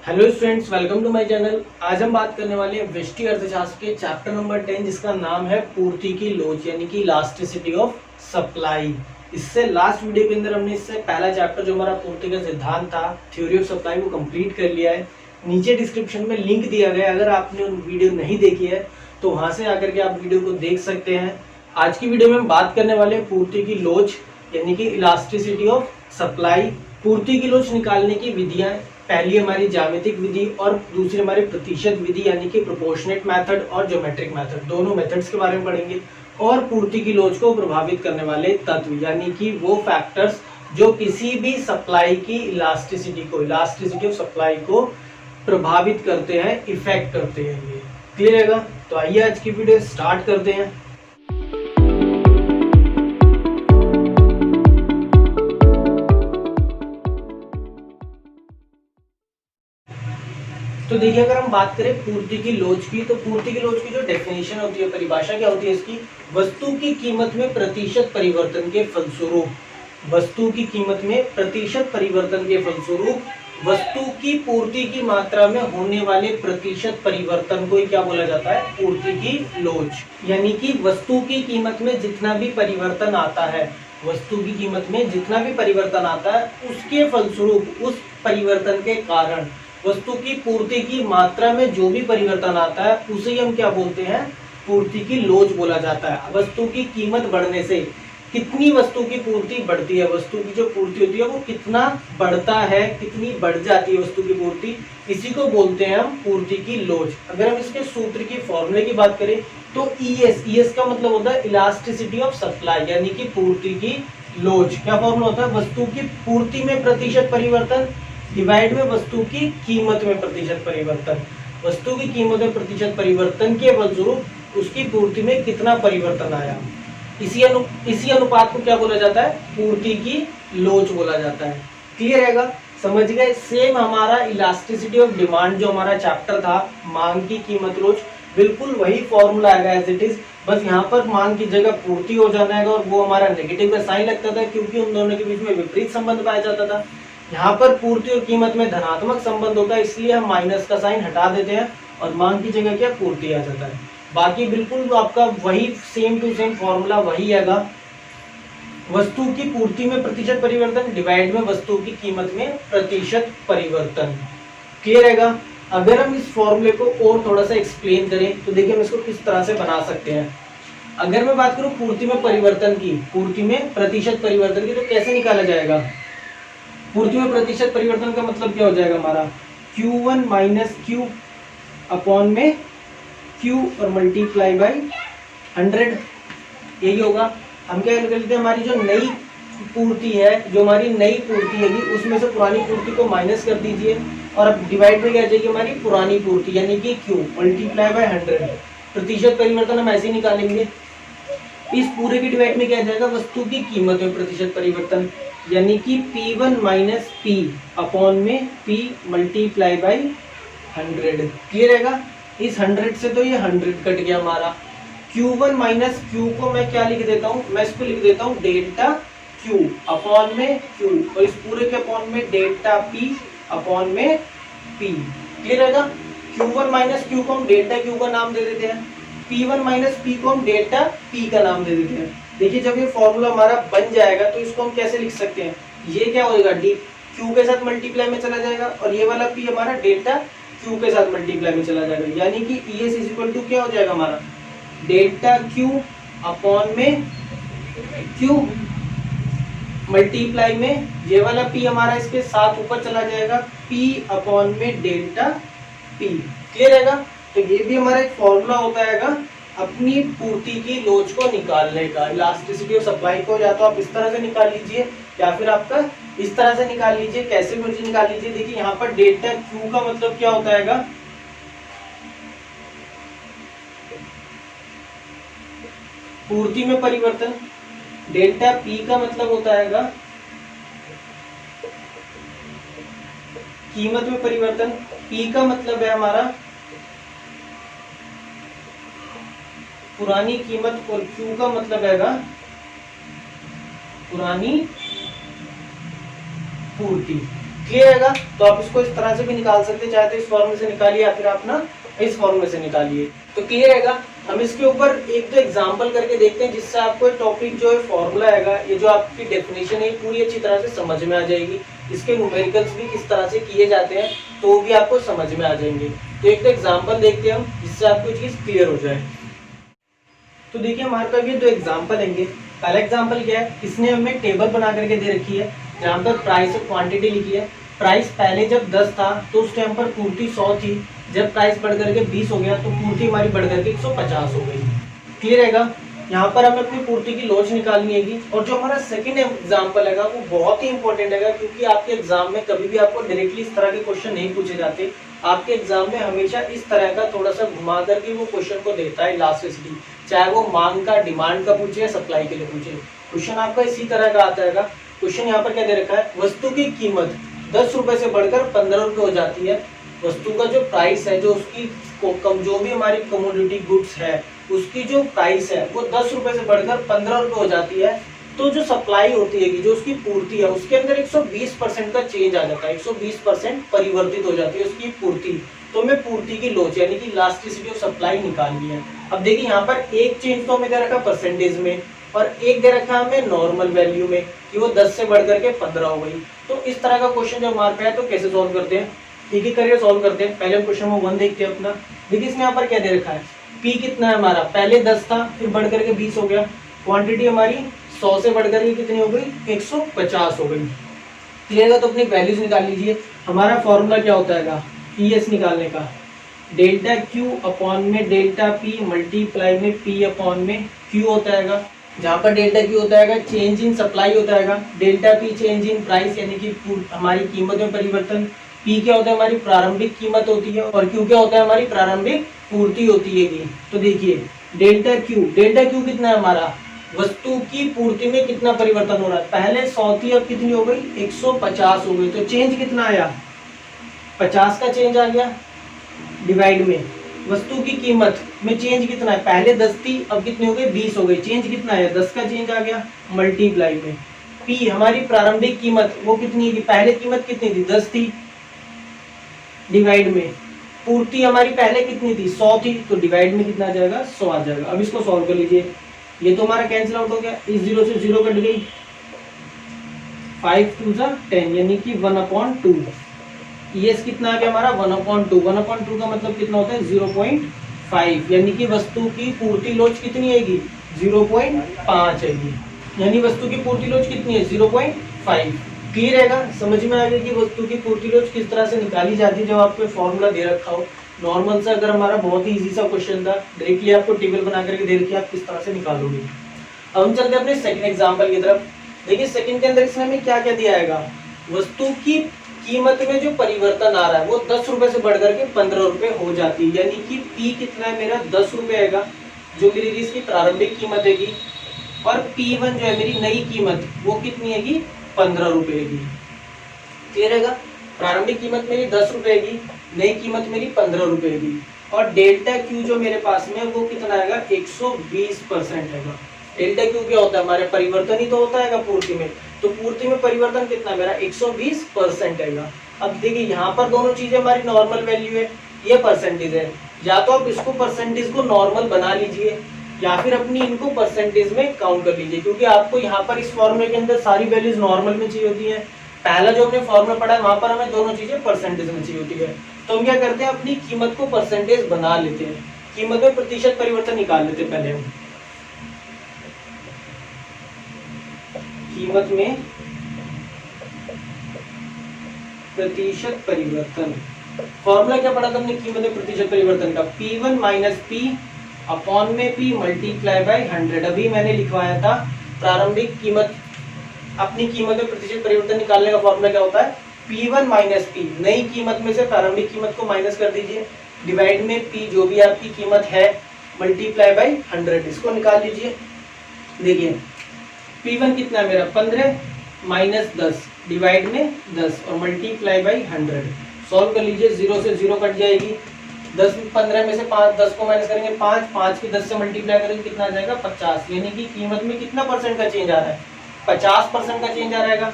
Hello students, welcome to my channel. आज हम बात करने वाले हैं व्यष्टि अर्थशास्त्र के चैप्टर नंबर 10 जिसका नाम है पूर्ति की लोच यानी कि इलास्टिसिटी ऑफ सप्लाई। इससे लास्ट वीडियो के अंदर हमने इससे पहला चैप्टर जो हमारा पूर्ति का सिद्धांत था, थ्योरी ऑफ सप्लाई, वो कंप्लीट कर लिया है। नीचे डिस्क्रिप्शन में लिंक दिया गया है, अगर आपने वीडियो नहीं देखी है तो वहां से आकर के आप वीडियो को देख सकते हैं। आज की वीडियो में हम बात करने वाले हैं पूर्ति की लोच यानी कि इलास्टिसिटी ऑफ सप्लाई। पूर्ति की लोच निकालने की विधियां, पहली हमारी ज्यामितिक विधि और दूसरी हमारी प्रतिशत विधि यानी कि प्रोपोर्शनेट मेथड और ज्योमेट्रिक मेथड, दोनों मेथड्स के बारे में पढ़ेंगे। और पूर्ति की लोच को प्रभावित करने वाले तत्व यानी कि वो फैक्टर्स जो किसी भी सप्लाई की इलास्टिसिटी ऑफ सप्लाई को प्रभावित करते हैं, इफेक्ट करते हैं। ये क्लियर रहेगा? तो आइए आज की वीडियो स्टार्ट करते हैं। तो देखिए, अगर हम बात करें पूर्ति की लोच की, तो पूर्ति की लोच की जो डेफिनेशन होती है, परिभाषा क्या होती है इसकी? वस्तु की कीमत में प्रतिशत परिवर्तन के फलस्वरूप, वस्तु की कीमत में प्रतिशत परिवर्तन के फलस्वरूप वस्तु की पूर्ति की मात्रा में होने वाले प्रतिशत परिवर्तन को क्या बोला जाता है? पूर्ति की लोच। यानी कि वस्तु की कीमत में जितना भी परिवर्तन आता है, वस्तु की कीमत में जितना भी परिवर्तन आता है, उसके फलस्वरूप, उस परिवर्तन के कारण वस्तु की पूर्ति की मात्रा में जो भी परिवर्तन आता है उसे हम क्या बोलते हैं? पूर्ति की लोच बोला जाता है। वस्तु की कीमत बढ़ने से कितनी वस्तु की पूर्ति बढ़ती है, वस्तु की जो पूर्ति होती है वो कितना बढ़ता है, कितनी बढ़ जाती है वस्तु की पूर्ति, इसी को बोलते हैं हम पूर्ति की लोच। अगर हम इसके सूत्र की फॉर्मूले की बात करें तो ईएस का मतलब होता है इलास्टिसिटी ऑफ सप्लाई यानी कि पूर्ति की लोच। क्या फॉर्मूला होता है? वस्तु की पूर्ति में प्रतिशत परिवर्तन डिवाइड में वस्तु की कीमत में प्रतिशत परिवर्तन। वस्तु की कीमत में प्रतिशत परिवर्तन के फलस्वरूप उसकी पूर्ति में कितना परिवर्तन आया, इसी अनुपात को क्या बोला जाता है? पूर्ति की लोच बोला जाता है। क्लियर रहेगा? समझ गए? सेम हमारा इलास्टिसिटी ऑफ डिमांड जो हमारा चैप्टर था, मांग की कीमत लोच, बिल्कुल वही फॉर्मूला आएगा एज इट इज। बस यहाँ पर मांग की जगह पूर्ति हो जाना है और वो हमारा नेगेटिव का साइन लगता था क्योंकि उन दोनों के बीच में विपरीत संबंध पाया जाता था। यहाँ पर पूर्ति और कीमत में धनात्मक संबंध होता है, इसलिए हम माइनस का साइन हटा देते हैं और मांग की जगह क्या? पूर्ति आ जाता है। बाकी बिल्कुल आपका वही सेम टू सेम फॉर्मूला वही आएगा। वस्तु की पूर्ति में प्रतिशत परिवर्तन डिवाइड में वस्तु की कीमत में प्रतिशत परिवर्तन। क्लियर रहेगा? अगर हम इस फॉर्मूले को और थोड़ा सा एक्सप्लेन करें तो देखिए हम इसको किस तरह से बना सकते हैं। अगर मैं बात करूं पूर्ति में परिवर्तन की, पूर्ति में प्रतिशत परिवर्तन की, तो कैसे निकाला जाएगा? पूर्ति में प्रतिशत परिवर्तन का मतलब क्या हो जाएगा हमारा? Q1 माइनस Q अपॉन में Q और मल्टीप्लाई बाई 100, यही होगा। हम क्या कर लेते हैं, हमारी जो नई पूर्ति है, जो हमारी नई पूर्ति है उसमें से पुरानी पूर्ति को माइनस कर दीजिए और अब डिवाइड में क्या जाएगी? हमारी पुरानी पूर्ति यानी कि Q मल्टीप्लाई बाई 100। प्रतिशत परिवर्तन हम ऐसे ही निकालेंगे। इस पूरे के डिवाइड में क्या जाएगा? वस्तु की कीमत में प्रतिशत परिवर्तन यानी कि P1 माइनस P अपॉन में P मल्टीप्लाई बाई 100। क्लियर रहेगा? इस 100 से तो ये 100 कट गया हमारा। Q1 माइनस Q को मैं क्या लिख देता हूँ? मैं इसको लिख देता हूँ डेल्टा Q अपॉन में Q और इस पूरे के अपॉन में डेल्टा P अपॉन में P। क्लियर रहेगा? Q1 माइनस Q को हम डेल्टा Q का नाम दे देते हैं, P1 माइनस P को हम डेल्टा P का नाम दे देते हैं। देखिए जब ये फॉर्मूला हमारा बन जाएगा तो इसको हम कैसे लिख सकते हैं? ये क्या होगा? डी Q के साथ मल्टीप्लाई में चला जाएगा और ये वाला P हमारा डेल्टा Q के साथ मल्टीप्लाई में चला जाएगा, यानी कि ES इज इक्वल टू क्या हो जाएगा हमारा? डेल्टा Q अपॉन में Q मल्टीप्लाई में ये वाला P हमारा इसके साथ ऊपर चला जाएगा, P अपॉन में डेल्टा P। क्लियर रहेगा? तो ये भी हमारा एक फॉर्मूला होता है अपनी पूर्ति की लोच को निकालने का। इलास्टिसिटी ऑफ सप्लाई को या तो आप इस तरह से निकाल लीजिए या फिर आपका इस तरह से निकाल लीजिए, कैसे मर्जी निकाल लीजिए। देखिए यहाँ पर डेल्टा Q का मतलब क्या होता है? पूर्ति में परिवर्तन। डेल्टा P का मतलब होता है कीमत में परिवर्तन। P का मतलब है हमारा पुरानी कीमत और Q का मतलब है पुरानी पूर्ति। क्लियर है? तो आप इसको इस तरह से भी निकाल सकते हैं, चाहे तो इस फॉर्मूले से निकालिए या फिर आप ना इस फॉर्मूले से निकालिए। तो क्लियर है? हम इसके ऊपर एक दो एग्जांपल करके देखते हैं, जिससे आपको टॉपिक जो है फॉर्मूला है, ये जो आपकी डेफिनेशन है पूरी अच्छी तरह से समझ में आ जाएगी। इसके न्यूमेरिकल्स भी किस तरह से किए जाते हैं तो भी आपको समझ में आ जाएंगे। तो एक तो एग्जाम्पल देखते हैं हम, जिससे आपको चीज क्लियर हो जाए। तो देखिए हमारे पास ये दो एग्जाम्पल है। पहला एग्जाम्पल क्या है, इसने हमें टेबल बना करके दे रखी है जहाँ पर प्राइस और क्वांटिटी लिखी है। प्राइस पहले जब 10 था तो उस टाइम पर पूर्ति 100 थी, जब प्राइस बढ़ करके 20 हो गया तो पूर्ति हमारी बढ़ करके 150 हो गई। क्लियर है? यहाँ पर हमें अपनी पूर्ति की लॉज निकालनी है। और जो हमारा सेकंड एग्जाम्पल है वो बहुत ही इंपॉर्टेंट है, क्योंकि आपके एग्जाम में कभी भी आपको डायरेक्टली इस तरह के क्वेश्चन नहीं पूछे जाते। आपके एग्जाम में हमेशा इस तरह का थोड़ा सा घुमा करके वो क्वेश्चन को देता है इलास्टिसिटी, चाहे वो मांग का, डिमांड का पूछे या सप्लाई के लिए पूछे। क्वेश्चन आपका इसी तरह का आता है। क्वेश्चन यहाँ पर क्या दे रखा है, वस्तु की कीमत 10 रुपए से बढ़कर 15 रुपए हो जाती है। वस्तु का जो प्राइस है, जो उसकी जो भी हमारी कमोडिटी गुड्स है, उसकी जो प्राइस है वो 10 रुपए से बढ़कर 15 रुपए हो जाती है। तो जो सप्लाई होती है, जो उसकी पूर्ति है, उसके अंदर 120% का चेंज आ जाता है, 120% परिवर्तित हो जाती है उसकी पूर्ति। तो हमें पूर्ति की लोच यानी कि इलास्टिसिटी ऑफ सप्लाई निकालनी है। अब देखिए यहाँ पर एक चेंज तो हमें दे रखा परसेंटेज में और एक दे रखा हमें नॉर्मल वैल्यू में कि वो 10 से बढ़ करके 15 हो गई। तो इस तरह का क्वेश्चन जब हमारे पे है तो कैसे सॉल्व करते हैं, एक एक करके सॉल्व करते हैं। पहले हम क्वेश्चन नंबर 1 देखते हैं अपना। देखिए इसमें यहाँ पर क्या दे रखा है, पी कितना है हमारा, पहले 10 था फिर बढ़ करके 20 हो गया। क्वांटिटी हमारी 100 से बढ़ करके कितनी हो गई, 150 हो गई। क्लियर है? तो अपनी वैल्यूज निकाल लीजिए। हमारा फॉर्मूला क्या होता है पीएस निकालने का, डेल्टा क्यू अपॉन में डेल्टा पी मल्टीप्लाई में पी अपॉन में क्यू होता है। जहाँ पर डेल्टा क्यू होता है चेंज इन सप्लाई होता है, delta P change in price यानी कि हमारी कीमत में परिवर्तन, पी क्या होता है हमारी प्रारंभिक कीमत होती है और क्यू क्या होता है हमारी प्रारंभिक पूर्ति होती है। तो देखिए डेल्टा क्यू कितना है हमारा, वस्तु की पूर्ति में कितना परिवर्तन हो रहा है, पहले 100 थी अब कितनी हो गई 150 हो गई। तो चेंज कितना आया, 50 का चेंज आ गया। डिवाइड में वस्तु की कीमत में चेंज कितना है, पहले 10 थी अब कितनी हो गई 20 हो गई, चेंज कितना है 10 का चेंज आ गया। मल्टीप्लाई में पी हमारी प्रारंभिक कीमत वो कितनी है, पहले कीमत कितनी थी 10 थी। डिवाइड में पूर्ति हमारी पहले कितनी थी 100 थी, तो डिवाइड में कितना आ जाएगा 100 आ जाएगा। अब इसको सॉल्व कर लीजिए, ये तो हमारा कैंसिल आउट हो गया, इस 0 से 0 कट गई, 5 2 10 यानी कि 1/2। ES कितना आ गया हमारा 1/2, 1/2 का मतलब कितना होता है 0.5, यानी कि वस्तु की पूर्ति लोच कितनी आएगी 0.5 आएगी, यानी वस्तु की पूर्ति लोच कितनी है 0.5। क्लियर रहेगा, समझ में आ गया कि वस्तु की पूर्ति लोच किस तरह से निकाली जाती है जब आपको फॉर्मूला दे रखा हो। नॉर्मल से अगर हमारा बहुत ही इजी सा क्वेश्चन था, डायरेक्टली आपको टेबल बना करके दे रखी है, आप किस तरह से निकालोगे। अब हम चलते हैं अपने सेकंड एग्जांपल की तरफ। देखिए सेकंड के अंदर इसमें हमें क्या क्या दिया है, वस्तु की कीमत में जो परिवर्तन आ रहा है वो 10 रुपए से बढ़कर के 15 रुपए हो जाती है, यानी कि P कितना है मेरा 10 रुपए है जो मेरी इसकी प्रारंभिक कीमत है, और P1 जो है मेरी नई कीमत वो कितनी है 15 रुपए है। क्लियर है, प्रारंभिक कीमत मेरी 10 रुपए है, नई कीमत मेरी 15 रुपए है, और डेल्टा क्यू जो मेरे पास में वो कितना आएगा 120% है। डेल्टा क्यू क्या होता है हमारे परिवर्तन ही तो होता है पूर्ति में, तो पूर्ति में परिवर्तन कितना मेरा 120% है। अब देखिए यहाँ पर दोनों चीजें हमारी नॉर्मल वैल्यू है, ये परसेंटेज है, या तो आप इसको परसेंटेज को नॉर्मल बना लीजिए या फिर अपनी इनको परसेंटेज में काउंट कर लीजिए, क्योंकि आपको यहाँ पर इस फॉर्मूले के अंदर सारी वैल्यूज नॉर्मल में चाहिए होती है। पहला जो हमने फॉर्मूला पढ़ा है वहां पर हमें दोनों चीजें परसेंटेज में चाहिए होती है, तो हम क्या करते हैं अपनी कीमत को परसेंटेज बना लेते हैं, कीमत में प्रतिशत परिवर्तन निकाल लेते हैं। पहले हम कीमत में प्रतिशत परिवर्तन, फॉर्मूला क्या पढ़ा था हमने कीमत में प्रतिशत परिवर्तन का, P1 माइनस P अपॉन में P मल्टीप्लाई बाय 100। अभी मैंने लिखवाया था प्रारंभिक कीमत, अपनी कीमत में प्रतिशत परिवर्तन निकालने का फॉर्मूला क्या होता है P1 माइनस P, नई कीमत में से प्रारंभिक कीमत को माइनस कर दीजिए, डिवाइड में P जो भी आपकी कीमत है मल्टीप्लाई बाय 100, इसको निकाल लीजिए। देखिए P1 कितना है मेरा 15 माइनस 10 डिवाइड में 10 और मल्टीप्लाई बाई 100, सॉल्व कर लीजिए, 0 से 0 कट जाएगी, 10 15 में से 5 10 को माइनस करेंगे 5 की 10 से मल्टीप्लाई करेंगे कितना आ जाएगा 50, यानी कि कीमत में कितना परसेंट का चेंज आ रहा है 50% का चेंज आ रहेगा।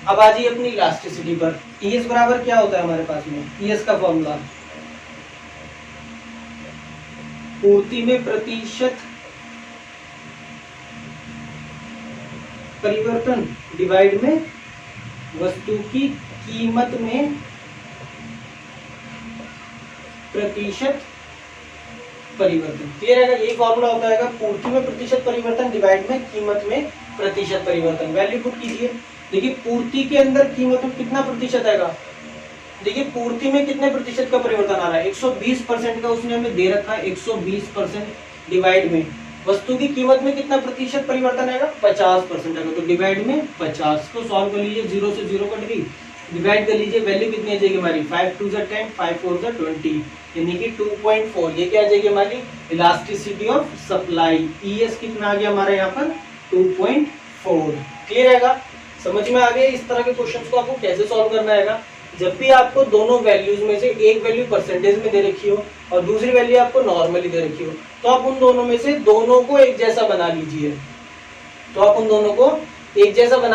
अब आ जाइए अपनी इलास्टिसिटी पर। ES बराबर क्या होता है हमारे पास में, ES का फॉर्मूला पूर्ति में प्रतिशत परिवर्तन डिवाइड में वस्तु की कीमत में प्रतिशत परिवर्तन। क्लियर है? यही फॉर्मूला होता है पूर्ति में प्रतिशत परिवर्तन डिवाइड में कीमत में प्रतिशत परिवर्तन। वैल्यू पुट कीजिए। देखिए पूर्ति के अंदर कीमत में कितना प्रतिशत आएगा, देखिए पूर्ति में कितने प्रतिशत का परिवर्तन आ रहा है, 120% का उसने हमें दे रखा है। 120% डिवाइड में वस्तु की कीमत में कितना प्रतिशत परिवर्तन आएगा, 50% आएगा। तो डिवाइड में 50 को सॉल्व कर लीजिए, 0 से 0 कट गई, डिवाइड कर लीजिए। वैल्यू कितनी आ जाएगी हमारी, 5 2 10, 5 4 20, यानी कि 2.4। ये क्या आ जाएगी हमारी इलास्टिसिटी ऑफ सप्लाई। ES कितना आ गया हमारा यहाँ पर 2.4। क्लियर है? समझ में आ गया इस तरह के क्वेश्चंस को आपको कैसे सॉल्व करना है। जब भी आपको दोनों वैल्यूज में से एक वैल्यू परसेंटेज में दे रखी हो और दूसरी वैल्यू आपको नॉर्मली दे रखी हो, तो आप उन दोनों में से दोनों को एक जैसा बना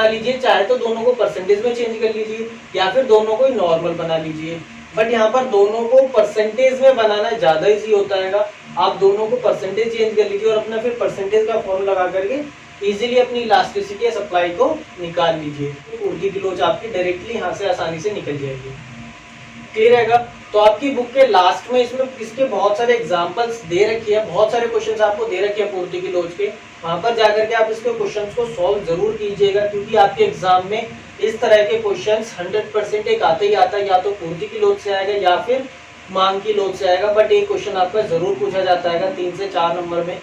लीजिए। चाहे तो दोनों को परसेंटेज में चेंज कर लीजिए या फिर दोनों को नॉर्मल बना लीजिए। बट यहाँ पर दोनों को परसेंटेज में बनाना ज्यादा इजी होता है। आप दोनों को परसेंटेज चेंज कर लीजिए और अपना फिर परसेंटेज का फॉर्मूला लगा करके इजीली अपनी इलास्टिसिटी या सप्लाई को निकाल लीजिए। पूर्ति की लोच आपकी डायरेक्टली यहाँ से आसानी से निकल जाएगी। क्लियर है? तो आपकी बुक के लास्ट में इसमें इसके बहुत सारे एग्जांपल्स दे रखी है, बहुत सारे क्वेश्चंस आपको दे रखे हैं पूर्ति की लोच के। वहां पर जाकर के आप इसके क्वेश्चंस को सॉल्व जरूर कीजिएगा, क्योंकि आपके एग्जाम में इस तरह के क्वेश्चंस 100% एक आते ही आता है, या तो पूर्ति की लोच से आएगा या फिर मांग की लोच से आएगा। बट एक क्वेश्चन आपका जरूर पूछा जाता है 3 से 4 नंबर में,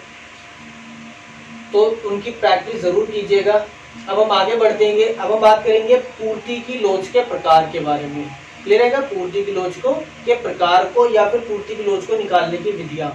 तो उनकी प्रैक्टिस जरूर कीजिएगा। अब हम आगे बढ़ देंगे। अब हम बात करेंगे पूर्ति की लोच के प्रकार के बारे में। क्लियर है? पूर्ति की लोच को के प्रकार को या फिर पूर्ति की लोच को निकालने की विधियां।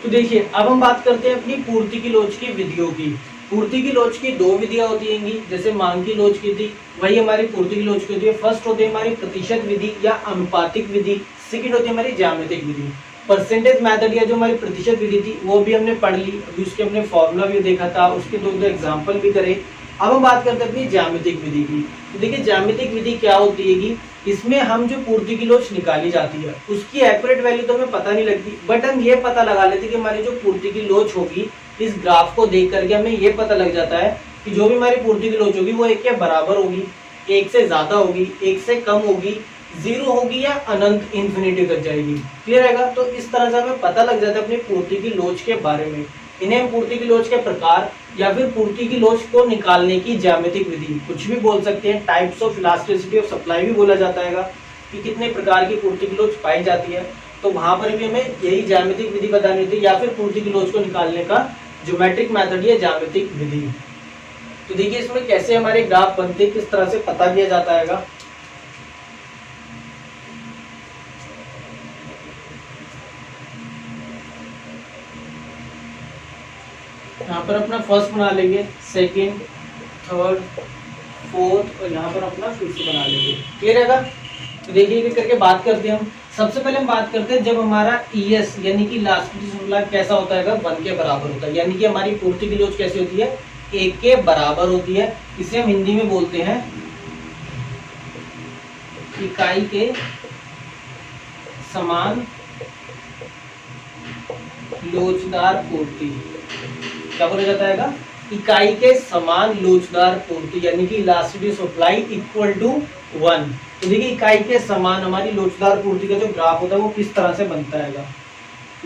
तो देखिए अब हम बात करते हैं अपनी पूर्ति की लोच की विधियों की। पूर्ति की लोच की 2 विधियां होती हैं, जैसे मांग की लोच की थी वही हमारी पूर्ति की लोच की होती है। फर्स्ट होती है हमारी प्रतिशत विधि या अनुपातिक विधि, सेकंड होती है हमारी ज्यामितिक विधि। परसेंटेज मेथड या जो हमारी प्रतिशत विधि थी वो भी हमने पढ़ ली, अभी उसके हमने फॉर्मूला भी देखा था, उसके 2 एग्जाम्पल भी करे। अब हम बात करते हैं अपनी ज्यामितिक विधि की। तो देखिए ज्यामितिक विधि क्या होती है कि इसमें हम जो पूर्ति की लोच निकाली जाती है उसकी एक्यूरेट वैल्यू तो हमें पता नहीं लगती, बट हम ये पता लगा लेते कि हमारी जो पूर्ति की लोच होगी इस ग्राफ को देख करके हमें ये पता लग जाता है कि जो भी हमारी पूर्ति की लोच होगी वो 1 के बराबर होगी, 1 से ज्यादा होगी, 1 से कम होगी, 0 होगी या अनंत इन्फिनिटी तक जाएगी। क्लियर है? तो इस तरह से हमें पता लग जाता है अपनी पूर्ति की लोच के बारे में। इन्हें हम पूर्ति की लोच के प्रकार या फिर पूर्ति की लोच को निकालने की ज्यामितिक विधि कुछ भी बोल सकते हैं। Types of elasticity of supply भी बोला जाता है कि कितने प्रकार की पूर्ति की लोच पाई जाती है। तो वहां पर भी हमें यही ज्यामितिक विधि बतानी होती है या फिर पूर्ति की लोच को निकालने का ज्योमेट्रिक मेथड या ज्यामितिक विधि। तो देखिए इसमें कैसे हमारे ग्राफ बनते, किस तरह से पता किया जाता है। यहाँ पर अपना फर्स्ट बना लेंगे, सेकंड, थर्ड, फोर्थ और यहाँ पर अपना फिफ्थ बना लेंगे। क्लियर है? तो देखिए करके बात करते हैं हम। सबसे पहले हम बात करते हैं जब हमारा ES यानी कि इलास्टिसिटी सप्लाई कैसा होता है, 1 के बराबर होता है, यानी कि हमारी पूर्ति की लोच कैसी होती है, 1 के बराबर होती है। इसे हम हिंदी में बोलते हैं इकाई के समान लोचदार पूर्ति। क्या बोला जाता है? इकाई के समान लोचदार पूर्ति, यानी कि इलास्टिसिटी सप्लाई इक्वल टू 1। तो देखिए इकाई के समान हमारी लोचदार पूर्ति का जो ग्राफ होता है वो किस तरह से बनता है।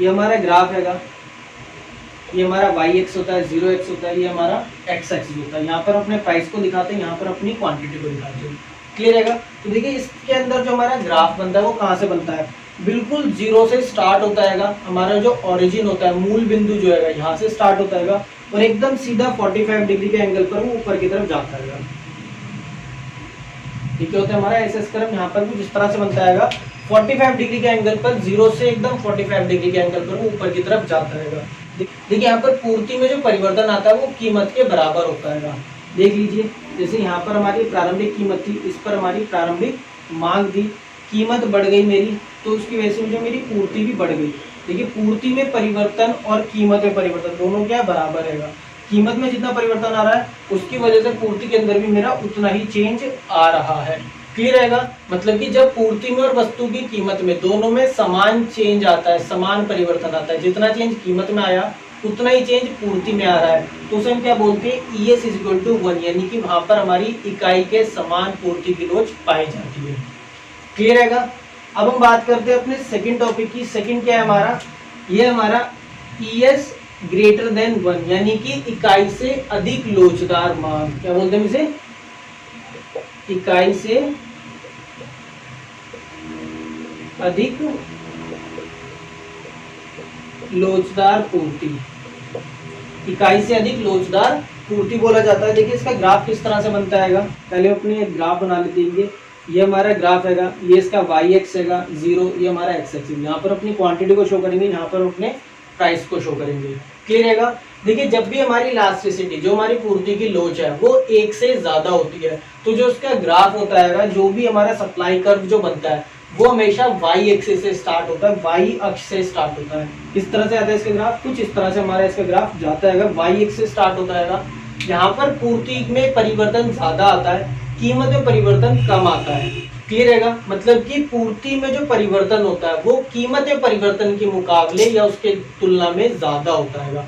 ये हमारा ग्राफ है, ये हमारा y-x होता है, 0x होता है, ये हमारा x-एक्सिस होता है। यहाँ पर अपने प्राइस को दिखाते हैं, यहाँ पर अपनी क्वांटिटी को दिखाते हैं। क्लियर है? तो देखिए इसके अंदर जो हमारा ग्राफ बनता है वो कहाँ से बनता है, बिल्कुल 0 से स्टार्ट होता है। हमारा जो ओरिजिन होता है, मूल बिंदु जो है यहाँ से स्टार्ट होता है और एकदम सीधा 45 डिग्री के एंगल पर वो ऊपर की तरफ जाता है। ठीक है? होता है हमारा SS कर्व, यहाँ पर भी जिस तरह से बनता है 45 डिग्री के एंगल पर, 0 से एकदम 45 डिग्री के एंगल पर वो ऊपर की तरफ जाता है। देखिए यहाँ पर पूर्ति में जो परिवर्तन आता है वो कीमत के बराबर होता है। देख लीजिए जैसे यहाँ पर हमारी प्रारंभिक कीमत थी, इस पर हमारी प्रारंभिक मांग थी, कीमत बढ़ गई मेरी, तो उसकी वजह से जो मेरी पूर्ति भी बढ़ गई। देखिए पूर्ति में परिवर्तन और कीमत में परिवर्तन दोनों क्या बराबर रहेगा। कीमत में जितना परिवर्तन आ रहा है उसकी वजह से पूर्ति के अंदर भी मेरा उतना ही चेंज आ रहा है। क्लियर रहेगा? मतलब कि जब पूर्ति में और वस्तु की कीमत में दोनों में समान चेंज आता है, समान परिवर्तन आता है, जितना चेंज कीमत में आया उतना ही चेंज पूर्ति में आ रहा है, तो उसे हम क्या बोलते हैं, ES = 1, यानी कि वहां पर हमारी इकाई के समान पूर्ति की लोच पाई जाती है। क्लियर रहेगा? अब हम बात करते हैं अपने सेकंड टॉपिक की। सेकंड क्या है हमारा, ये हमारा ES > 1, यानी कि इकाई से अधिक लोचदार मान। क्या बोलते हैं इसे, इकाई से अधिक लोचदार पूर्ति, इकाई से अधिक लोचदार पूर्ति बोला जाता है। देखिए इसका ग्राफ किस तरह से बनता है, पहले अपने एक ग्राफ बना लेंगे। ये हमारा ग्राफ हैगा, ये इसका y एक्स हैगा 0, ये हमारा x एक्स। यहाँ पर अपनी क्वांटिटी को शो करेंगे, यहाँ पर अपने प्राइस को शो करेंगे। क्लियर रहेगा? देखिए जब भी हमारी इलास्टिसिटी, जो हमारी पूर्ति की लोच है, वो 1 से ज्यादा होती है, तो जो उसका ग्राफ होता है, जो भी हमारा सप्लाई कर्व जो बनता है, वो हमेशा y एक्सिस से स्टार्ट होता है, y अक्ष से स्टार्ट होता है। इस तरह से आता है इसका ग्राफ, कुछ इस तरह से हमारा इसका ग्राफ जाता है, y एक्सिस से स्टार्ट होता है। यहाँ पर पूर्ति में परिवर्तन ज्यादा आता है, कीमत में परिवर्तन कम आता है। क्लियर रहेगा? मतलब कि पूर्ति में जो परिवर्तन होता है वो कीमत में परिवर्तन के मुकाबले या उसके तुलना में ज्यादा होता है।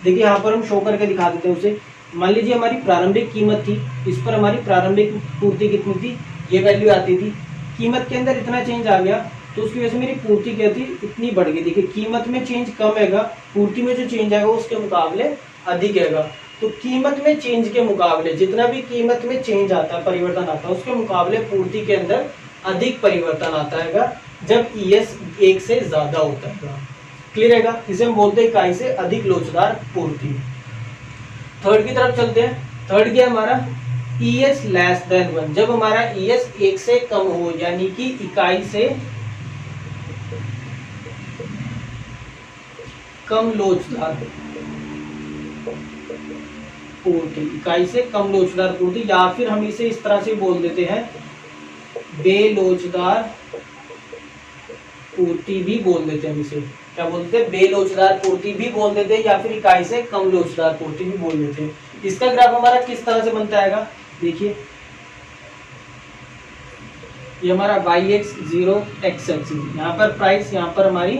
देखिए यहाँ पर हम शो करके दिखा देते हैं उसे। मान लीजिए हमारी प्रारंभिक कीमत थी, इस पर हमारी प्रारंभिक पूर्ति कितनी थी, ये वैल्यू आती थी। कीमत के अंदर इतना चेंज आ गया तो उसकी वजह से मेरी पूर्ति क्या थी, इतनी बढ़ गई। देखिए कीमत में चेंज कम हैगा, पूर्ति में जो चेंज आएगा उसके मुकाबले अधिक हैगा। तो कीमत में चेंज के मुकाबले, जितना भी कीमत में चेंज आता है, परिवर्तन आता है, उसके मुकाबले पूर्ति के अंदर अधिक परिवर्तन आता है जब ES 1 से ज्यादा होता है। क्लियर रहेगा? इसे हम बोलते हैं इकाई से अधिक लोचदार पूर्ति। थर्ड की तरफ चलते हैं। थर्ड क्या है हमारा, ES < 1, जब हमारा ES 1 से कम हो, यानी कि इकाई से कम लोचदार पूर्ति, इकाई से कम लोचदार पूर्ति, या फिर हम इसे इस तरह से बोल देते हैं, बेलोचदार पूर्ति भी बोल देते हैं। हम इसे क्या बोलते हैं, बेलोचदार पूर्ति भी बोल देते हैं, या फिर इकाई से कम लोचदार पूर्ति भी बोल देते हैं। इसका ग्राफ हमारा किस तरह से बनता है, देखिए ये हमारा y एक्स 0, x एक्स, यहाँ पर प्राइस, यहाँ पर हमारी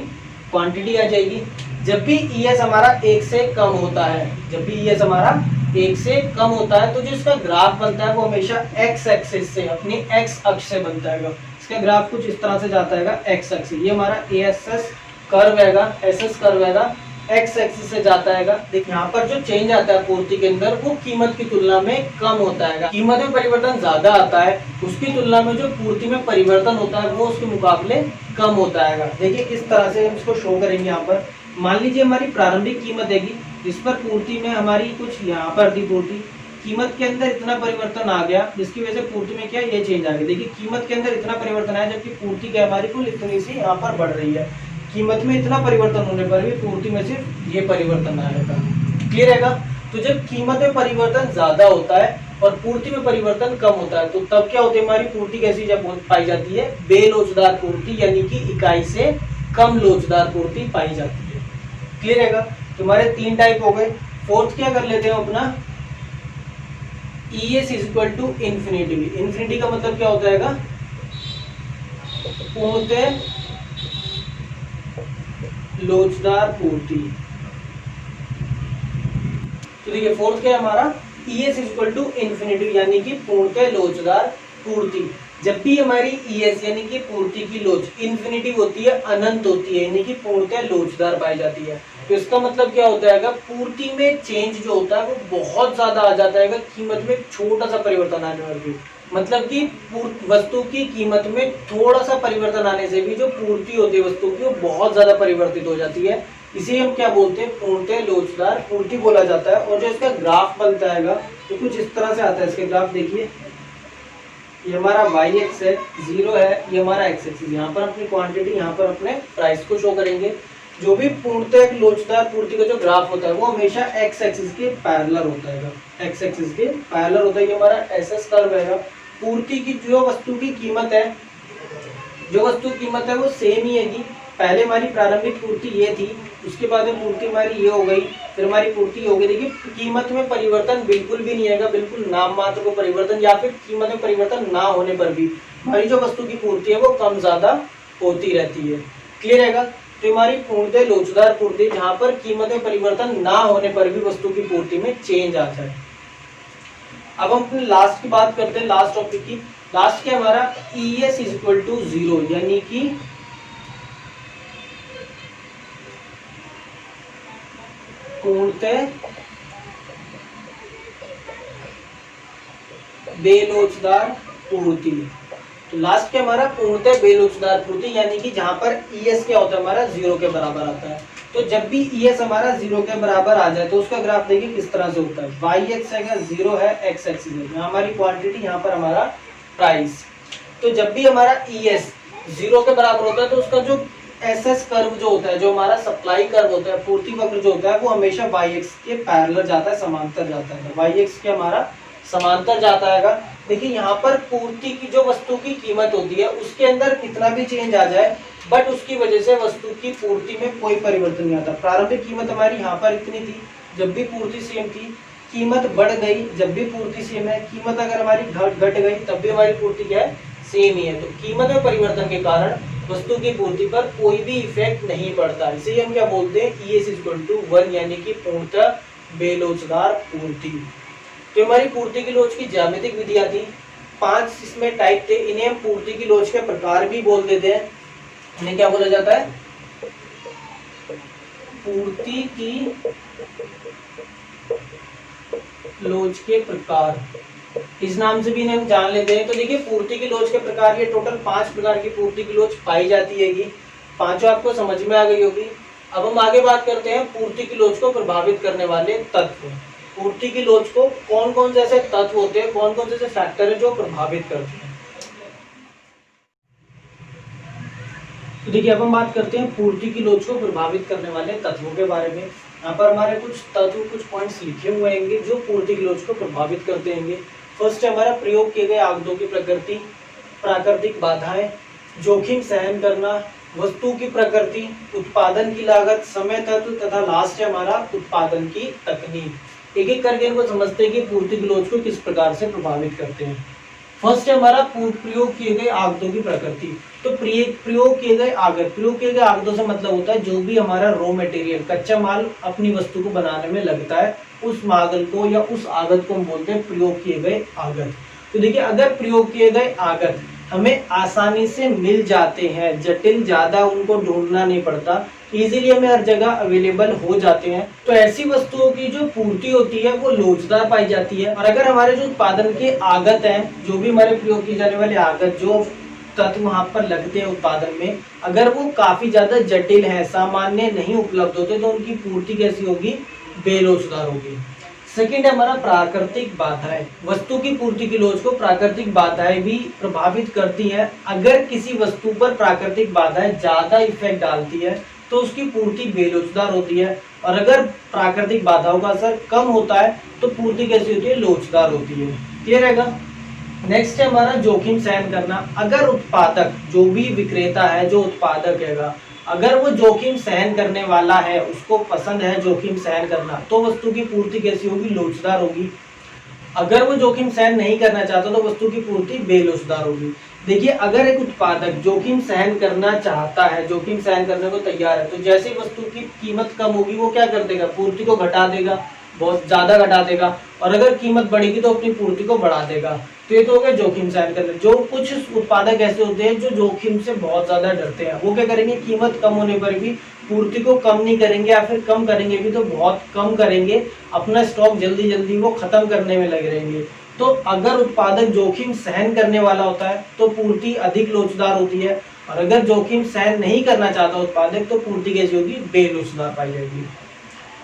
क्वांटिटी आ जाएगी। जब भी ES हमारा 1 से कम होता है, जब भी ES हमारा 1 से कम होता है, तो जो इसका ग्राफ बनता है वो हमेशा x एक्सिस से, अपनी x अक्ष से बनता है। इसका ग्राफ कुछ इस तरह से जाता है, x अक्ष, ये हमारा ASS कर्व हैगा, SS कर्व हैगा, x एक्सिस से जाता है। देखिए यहाँ पर जो चेंज आता है पूर्ति के अंदर, वो कीमत की तुलना में कम होता है। कीमत में परिवर्तन ज्यादा आता है, उसकी तुलना में जो पूर्ति में परिवर्तन होता है वो उसके मुकाबले कम होता है। देखिए किस तरह से हम इसको शो करेंगे। यहाँ पर मान लीजिए हमारी प्रारंभिक कीमत हैगी, जिस पर पूर्ति में हमारी कुछ यहाँ पर थी पूर्ति, कीमत के अंदर इतना परिवर्तन आ गया, जिसकी वजह से पूर्ति में क्या ये चेंज आ गया। देखिए कीमत के अंदर इतना परिवर्तन आया, जबकि पूर्ति क्या हमारी कुल इतनी सी यहाँ पर बढ़ रही है। कीमत में इतना परिवर्तन होने पर भी पूर्ति में सिर्फ ये परिवर्तन आएगा। क्लियर रहेगा? तो जब कीमत में परिवर्तन ज्यादा होता है और पूर्ति में परिवर्तन कम होता है, तो तब क्या होती है, हमारी पूर्ति कैसी जब पाई जाती है, बेलोचदार पूर्ति, यानी कि इकाई से कम लोचदार पूर्ति पाई जाती है। क्लियर रहेगा? तो हमारे 3 टाइप हो गए। फोर्थ क्या कर लेते हैं अपना, ES = इन्फिनिटी। इन्फिनिटी का मतलब क्या होता है, पूर्णतः लोचदार पूर्ति। तो देखिए फोर्थ क्या है हमारा, ES = इन्फिनिटी, यानी कि पूर्णतः लोचदार पूर्ति। जब भी हमारी ES यानी कि पूर्ति की लोच इन्फिनिटी होती है, अनंत होती है, यानी कि पूर्णतः लोचदार पाई जाती है, तो इसका मतलब क्या होता है, पूर्ति में चेंज जो होता है वो बहुत ज्यादा आ जाता है, कीमत में छोटा सा परिवर्तन आने पर भी। मतलब कि वस्तु की कीमत में थोड़ा सा परिवर्तन आने से भी जो पूर्ति होती है वस्तु की, वो बहुत ज्यादा परिवर्तित हो जाती है। इसे हम क्या बोलते हैं, पूर्णतः लोचदार पूर्ति बोला जाता है। और जो इसका ग्राफ बनता है तो कुछ इस तरह से आता है। इसके ग्राफ देखिए, ये हमारा y एक्स है 0 है, ये हमारा x एक्सिस, यहाँ पर अपनी क्वांटिटी, यहाँ पर अपने प्राइस को शो करेंगे। जो भी पूर्णतः लोचदार पूर्ति का जो ग्राफ होता है वो हमेशा x एक्सिस के पैरेलल होता है, x एक्सिस के पैरेलल होता है। ये हमारा SS कर्व है। पूर्ति की जो वस्तु की कीमत है, जो वस्तु की कीमत है वो सेम ही है, पहले हमारी प्रारंभिक पूर्ति ये थी, उसके बाद में पूर्ति हमारी ये हो गई, फिर हमारी पूर्ति हो गई। देखिए कीमत में परिवर्तन बिल्कुल भी नहीं आएगा, बिल्कुल नाम मात्र को परिवर्तन, या फिर कीमत में परिवर्तन ना होने पर भी हमारी जो वस्तु की पूर्ति है वो कम ज्यादा होती रहती है। क्लियर रहेगा? तो हमारी पूर्णतः लोचदार पूर्ति जहां पर कीमत में परिवर्तन ना होने पर भी वस्तु की पूर्ति में चेंज आ जाए। अब हम अपने लास्ट की बात करते हैं, लास्ट टॉपिक की। लास्ट क्या हमारा ES इक्वल टू 0, यानी कि पूर्णतः बेलोचदार पूर्ति। तो लास्ट क्या हमारा पूर्णतः बेलोचदार पूर्ति, यानी कि जहां पर ES क्या होता है हमारा 0 के बराबर आता है। तो जब भी ES हमारा 0 के बराबर आ जाए तो उसका ग्राफ देखिए किस तरह से होता है। y एक्स है 0 है, x एक्सिस है, यहाँ हमारी क्वांटिटी, यहाँ पर हमारा प्राइस। तो जब भी हमारा ES 0 के बराबर होता है तो उसका जो SS कर्व जो होता है, जो हमारा सप्लाई कर्व होता है, पूर्ति वक्र जो होता है, वो हमेशा y के पैरेलल जाता है, समांतर जाता है। y के हमारा समांतर जाता है। देखिए यहाँ पर पूर्ति की जो वस्तु की कीमत होती है उसके अंदर कितना भी चेंज आ जाए, बट उसकी वजह से वस्तु की पूर्ति में कोई परिवर्तन नहीं आता। प्रारंभिक कीमत हमारी यहाँ पर इतनी थी, जब भी पूर्ति सेम थी, कीमत बढ़ गई जब भी पूर्ति सेम है, कीमत अगर हमारी घट गई तब भी हमारी पूर्ति क्या है, सेम ही है। तो कीमत में परिवर्तन के कारण वस्तु की पूर्ति पर कोई भी इफेक्ट नहीं पड़ता। इसे हम क्या बोलते हैं, ES इक्वल टू 1, यानी कि पूर्णतः बेलोचदार पूर्ति। तो हमारी पूर्ति की लोच की ज्यामितिक विधियां थी, 5 इसमें टाइप थे। इन्हें हम पूर्ति की लोच के प्रकार भी बोल देते हैं। इन्हें क्या बोला जाता है, पूर्ति की लोच के प्रकार, इस नाम से भी इन्हें हम जान लेते हैं। तो देखिए पूर्ति की लोच के प्रकार, ये टोटल 5 प्रकार की पूर्ति की लोच पाई जाती है। पांचों आपको समझ में आ गई होगी। अब हम आगे बात करते हैं पूर्ति की लोच को प्रभावित करने वाले तत्व। पूर्ति की लोच को कौन कौन से ऐसे तत्व होते हैं, कौन कौन से ऐसे फैक्टर है जो प्रभावित करते हैं। तो देखिए अब हम बात करते हैं पूर्ति की लोच को प्रभावित करने वाले तत्वों के बारे में। यहाँ पर हमारे कुछ तत्व, कुछ पॉइंट्स लिखे हुए हैं जो पूर्ति की लोच को प्रभावित करते हैं। फर्स्ट है हमारा प्रयोग किए गए आगतों की प्रकृति, प्राकृतिक बाधाएं, जोखिम सहन करना, वस्तु की प्रकृति, उत्पादन की लागत, समय तत्व, तथा लास्ट है हमारा उत्पादन की तकनीक। एक एक करके इनको समझते हैं कि पूर्ति की लोच को किस प्रकार से प्रभावित करते हैं। फर्स्ट है हमारा प्रयोग किए गए आगतों की प्रकृति। तो प्रयोग किए गए आगतों से मतलब होता है जो भी हमारा रॉ मटेरियल, कच्चा माल अपनी वस्तु को बनाने में लगता है, उस मागल को या उस आगत को हम बोलते हैं प्रयोग किए गए आगत। तो देखिए अगर प्रयोग किए गए आगत हमें आसानी से मिल जाते हैं, जटिल ज्यादा उनको ढूंढना नहीं पड़ता, इजीली हमें हर जगह अवेलेबल हो जाते हैं, तो ऐसी वस्तुओं की जो पूर्ति होती है वो लोचदार पाई जाती है। और अगर हमारे जो उत्पादन के आगत हैं, जो भी हमारे प्रयोग किए जाने वाले आगत, जो तत्व वहां पर लगते हैं उत्पादन में, अगर वो काफी ज्यादा जटिल है, सामान्य नहीं उपलब्ध होते, तो उनकी पूर्ति कैसी होगी, बेलोचदार होगी। सेकेंड है हमारा प्राकृतिक बाधाएं। वस्तु की पूर्ति की लोच को प्राकृतिक बाधाएं भी प्रभावित करती हैं। अगर किसी वस्तु पर प्राकृतिक बाधाएं ज्यादा इफेक्ट डालती है तो उसकी पूर्ति बेलोचदार होती है, और अगर प्राकृतिक बाधाओं का असर कम होता है तो पूर्ति कैसी होती है, लोचदार होती है। क्लियर रहेगा? नेक्स्ट है हमारा जोखिम सहन करना। अगर उत्पादक, जो भी विक्रेता है, जो उत्पादक है, अगर वो जोखिम सहन करने वाला है, उसको पसंद है जोखिम सहन करना, तो वस्तु की पूर्ति कैसी होगी, लोचदार होगी। अगर वो जोखिम सहन नहीं करना चाहता तो वस्तु की पूर्ति बेलोचदार होगी। देखिए अगर एक उत्पादक जोखिम सहन करना चाहता है, जोखिम सहन करने को तैयार है, तो जैसे वस्तु की कीमत कम होगी वो क्या कर देगा, पूर्ति को घटा देगा, बहुत ज्यादा घटा देगा, और अगर कीमत बढ़ेगी तो अपनी पूर्ति को बढ़ा देगा। तो ये तो हो गया जोखिम सहन करना। जो कुछ उत्पादक ऐसे होते हैं जो जोखिम से बहुत ज्यादा डरते हैं, वो क्या करेंगे, कीमत कम होने पर भी पूर्ति को कम नहीं करेंगे, या फिर कम करेंगे भी तो बहुत कम करेंगे, अपना स्टॉक जल्दी जल्दी वो खत्म करने में लगे रहेंगे। तो अगर उत्पादक जोखिम सहन करने वाला होता है तो पूर्ति अधिक लोचदार होती है, और अगर जोखिम सहन नहीं करना चाहता उत्पादक तो पूर्ति कैसी होगी, बेलोचदार पाई जाएगी।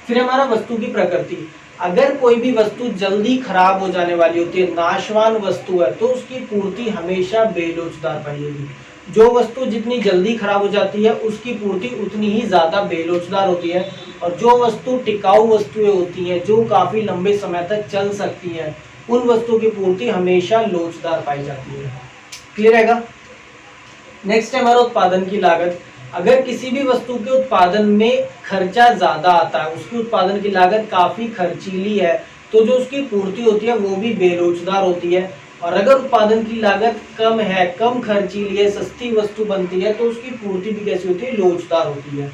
फिर हमारा वस्तु की प्रकृति। अगर कोई भी वस्तु जल्दी खराब हो जाने वाली होती है, नाशवान वस्तु है, तो उसकी पूर्ति हमेशा बेलोचदार पाई जाएगी। जो वस्तु जितनी जल्दी खराब हो जाती है उसकी पूर्ति उतनी ही ज्यादा बेलोचदार होती है, और जो वस्तु टिकाऊ वस्तुएं होती हैं, जो काफी लंबे समय तक चल सकती हैं, उन वस्तुओं की पूर्ति हमेशा लोचदार पाई जाती है। क्लियर रहेगा? नेक्स्ट है हमारा उत्पादन की लागत। अगर किसी भी वस्तु के उत्पादन में खर्चा ज्यादा आता है, उसकी उत्पादन की लागत काफी खर्चीली है, तो जो उसकी पूर्ति होती है वो भी बेरोजगार होती है। और अगर उत्पादन की लागत कम है, कम खर्चीली है, सस्ती वस्तु बनती है, तो उसकी पूर्ति भी कैसी होती है, लोचदार होती है।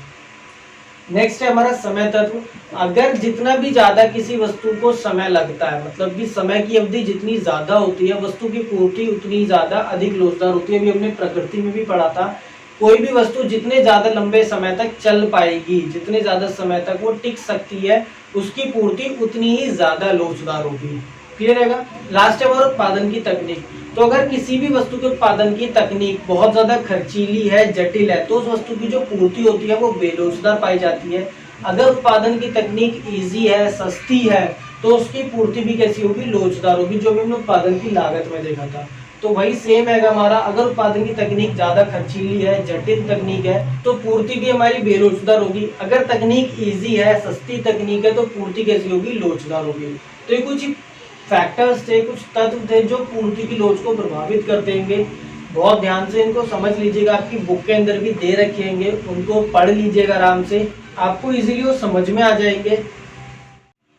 नेक्स्ट है हमारा समय तत्व। अगर जितना भी ज्यादा किसी वस्तु को समय लगता है, मतलब कि समय की अवधि जितनी ज्यादा होती है, वस्तु की पूर्ति उतनी ज्यादा अधिक लोचदार होती है। अभी हमने प्रकृति में भी पढ़ा था, कोई भी वस्तु जितने ज्यादा लंबे समय तक चल पाएगी, जितने ज्यादा समय तक वो टिक सकती है, उसकी पूर्ति उतनी ही ज्यादा लोचदार होगी। क्लियर रहेगा। लास्ट है हमारा उत्पादन की तकनीक। तो अगर किसी भी वस्तु के उत्पादन की तकनीक बहुत ज्यादा खर्चीली है, जटिल है, तो उस वस्तु की जो पूर्ति होती है वो बेरोजगार पाई जाती है। अगर उत्पादन की तकनीक इजी है, सस्ती है, तो उसकी पूर्ति भी कैसी होगी, लोचदार होगी, जो हमने उत्पादन की लागत में देखा था। तो वही सेम है हमारा, अगर उत्पादन की तकनीक ज्यादा खर्चीली है, जटिल तकनीक है, तो पूर्ति भी हमारी बेरोजगार होगी। अगर तकनीक इजी है, सस्ती तकनीक है, तो पूर्ति कैसी होगी, लोचदार होगी। तो ये कुछ फैक्टर्स थे, कुछ तत्व थे जो पूर्ति की लोच को प्रभावित कर देंगे। बहुत ध्यान से इनको समझ लीजिएगा, आपकी बुक के अंदर भी दे रखेंगे, उनको पढ़ लीजिएगा आराम से, आपको इजीली वो समझ में आ जाएंगे।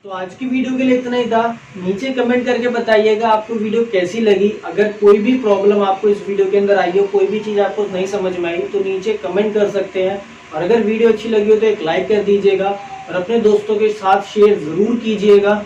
तो आज की वीडियो के लिए इतना ही था। नीचे कमेंट करके बताइएगा आपको वीडियो कैसी लगी। अगर कोई भी प्रॉब्लम आपको इस वीडियो के अंदर आई हो, कोई भी चीज़ आपको नहीं समझ में आई, तो नीचे कमेंट कर सकते हैं। और अगर वीडियो अच्छी लगी हो तो एक लाइक कर दीजिएगा और अपने दोस्तों के साथ शेयर ज़रूर कीजिएगा।